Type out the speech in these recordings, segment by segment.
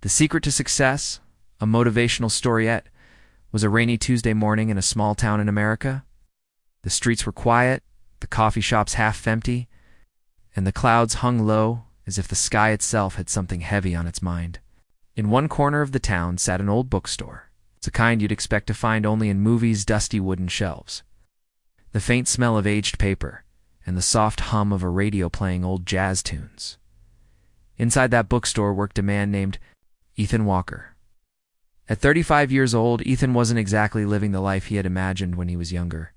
The secret to success, a motivational storiette, was a rainy Tuesday morning in a small town in America. The streets were quiet, the coffee shops half empty, and the clouds hung low as if the sky itself had something heavy on its mind. In one corner of the town sat an old bookstore. It's a kind you'd expect to find only in movies' dusty wooden shelves. The faint smell of aged paper and the soft hum of a radio playing old jazz tunes. Inside that bookstore worked a man named Ethan Walker. At 35 years old, Ethan wasn't exactly living the life he had imagined when he was younger.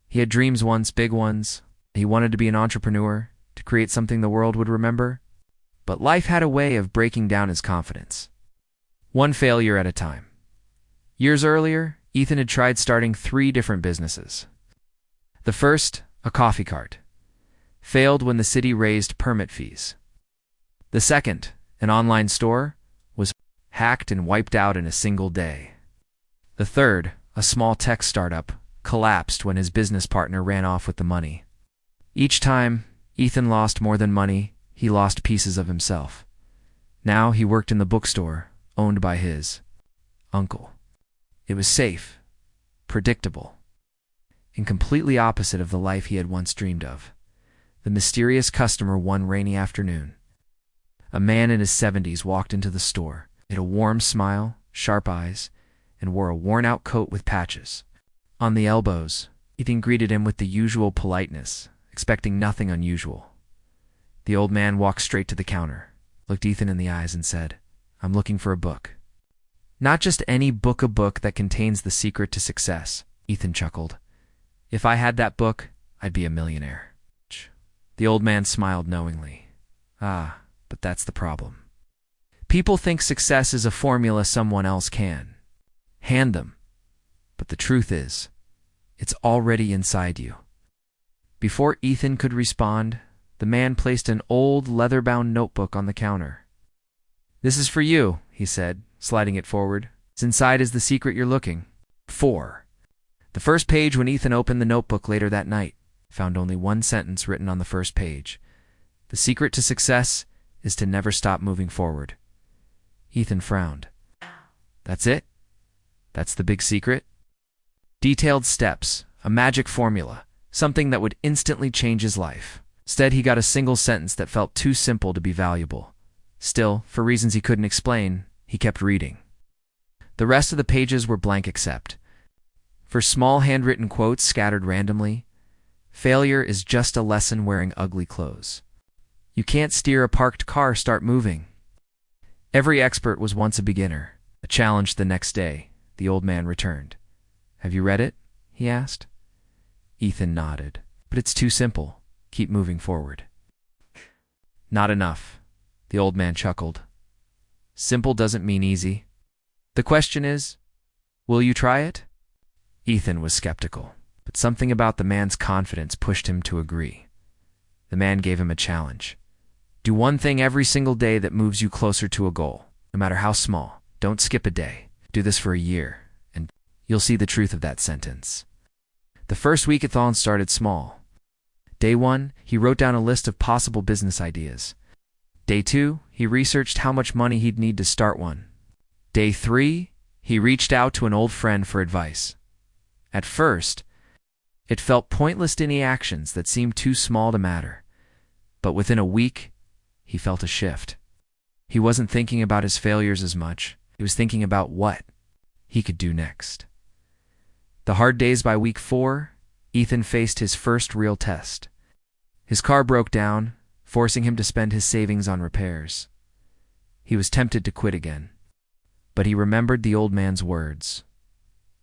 He had dreams once, big ones. He wanted to be an entrepreneur, to create something the world would remember. But life had a way of breaking down his confidence. One failure at a time. Years earlier, Ethan had tried starting 3 different businesses. The first, a coffee cart, failed when the city raised permit fees. The second, an online store, was hacked and wiped out in a single day. The third, a small tech startup, collapsed when his business partner ran off with the money. Each time, Ethan lost more than money, he lost pieces of himself. Now he worked in the bookstore, owned by his uncle. It was safe, predictable, and completely opposite of the life he had once dreamed of. The mysterious customer one rainy afternoon. A man in his 70s walked into the store. He had a warm smile, sharp eyes, and wore a worn-out coat with patches. On the elbows, Ethan greeted him with the usual politeness, expecting nothing unusual. The old man walked straight to the counter, looked Ethan in the eyes and said, "I'm looking for a book." "Not just any book, a book that contains the secret to success," Ethan chuckled. "If I had that book, I'd be a millionaire." The old man smiled knowingly. "Ah, but that's the problem. People think success is a formula someone else can hand them. But the truth is, it's already inside you." Before Ethan could respond, the man placed an old leather-bound notebook on the counter. "This is for you," he said, sliding it forward. "Inside is the secret you're looking for." The first page, when Ethan opened the notebook later that night, found only one sentence written on the first page. "The secret to success is to never stop moving forward." Ethan frowned. "That's it? That's the big secret?" Detailed steps, a magic formula, something that would instantly change his life. Instead, he got a single sentence that felt too simple to be valuable. Still, for reasons he couldn't explain, he kept reading. The rest of the pages were blank except for small handwritten quotes scattered randomly. "Failure is just a lesson wearing ugly clothes. You can't steer a parked car, start moving. Every expert was once a beginner." A challenge the next day, the old man returned. "Have you read it?" he asked. Ethan nodded. "But it's too simple. Keep moving forward." "Not enough," the old man chuckled. "Simple doesn't mean easy. The question is, will you try it?" Ethan was skeptical, but something about the man's confidence pushed him to agree. The man gave him a challenge. "Do one thing every single day that moves you closer to a goal, no matter how small. Don't skip a day. Do this for a year, and you'll see the truth of that sentence." The first week-a-thon started small. Day 1, he wrote down a list of possible business ideas. Day 2, he researched how much money he'd need to start one. Day 3, he reached out to an old friend for advice. At first, it felt pointless, any actions that seemed too small to matter. But within a week, he felt a shift. He wasn't thinking about his failures as much. He was thinking about what he could do next. The hard days by week 4, Ethan faced his first real test. His car broke down, forcing him to spend his savings on repairs. He was tempted to quit again. But he remembered the old man's words.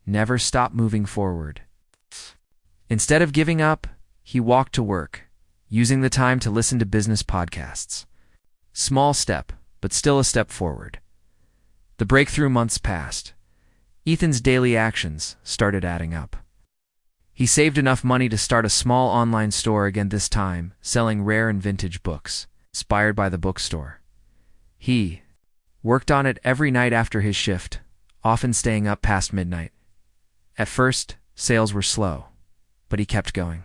Never stop moving forward. Instead of giving up, he walked to work, using the time to listen to business podcasts. Small step, but still a step forward. The breakthrough months passed. Ethan's daily actions started adding up. He saved enough money to start a small online store again, this time selling rare and vintage books, inspired by the bookstore. He worked on it every night after his shift, often staying up past midnight. At first, sales were slow, but he kept going.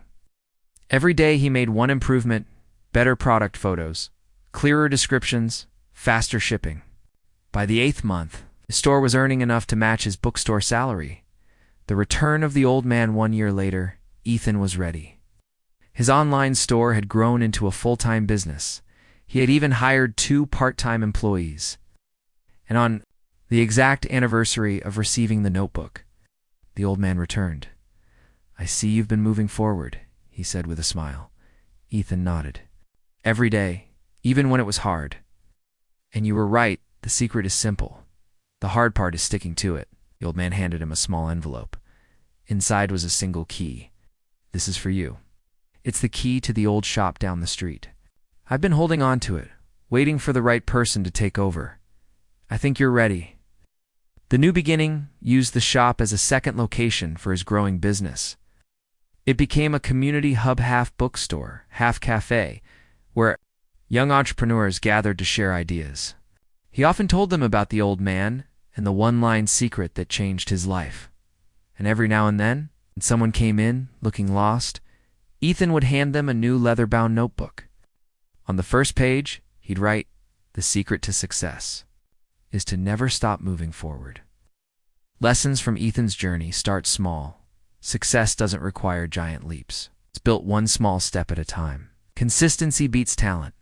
Every day he made one improvement: better product photos, clearer descriptions, faster shipping. By the 8th month, his store was earning enough to match his bookstore salary. The return of the old man 1 year later, Ethan was ready. His online store had grown into a full-time business. He had even hired 2 part-time employees. And on the exact anniversary of receiving the notebook, the old man returned. "I see you've been moving forward," he said with a smile. Ethan nodded. "Every day, even when it was hard. And you were right, the secret is simple. The hard part is sticking to it." The old man handed him a small envelope. Inside was a single key. "This is for you. It's the key to the old shop down the street. I've been holding on to it, waiting for the right person to take over. I think you're ready." The new beginning used the shop as a second location for his growing business. It became a community hub, half bookstore, half cafe, where young entrepreneurs gathered to share ideas. He often told them about the old man and the one-line secret that changed his life. And every now and then, when someone came in looking lost, Ethan would hand them a new leather-bound notebook. On the first page, he'd write, "The secret to success is to never stop moving forward." Lessons from Ethan's journey: start small. Success doesn't require giant leaps. It's built one small step at a time. Consistency beats talent.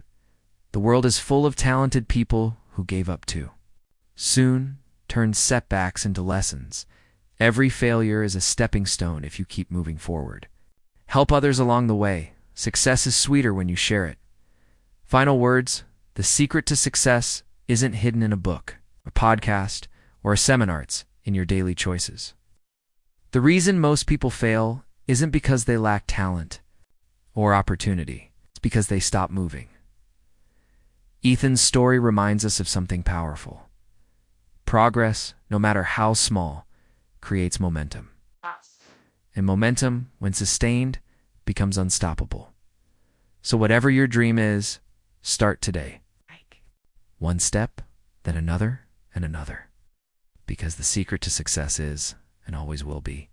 The world is full of talented people who gave up too. Soon, turn setbacks into lessons. Every failure is a stepping stone if you keep moving forward. Help others along the way. Success is sweeter when you share it. Final words: the secret to success isn't hidden in a book, a podcast, or a seminar. It's in your daily choices. The reason most people fail isn't because they lack talent or opportunity. It's because they stop moving. Ethan's story reminds us of something powerful. Progress, no matter how small, creates momentum. And momentum, when sustained, becomes unstoppable. So whatever your dream is, start today. One step, then another, and another. Because the secret to success is, and always will be,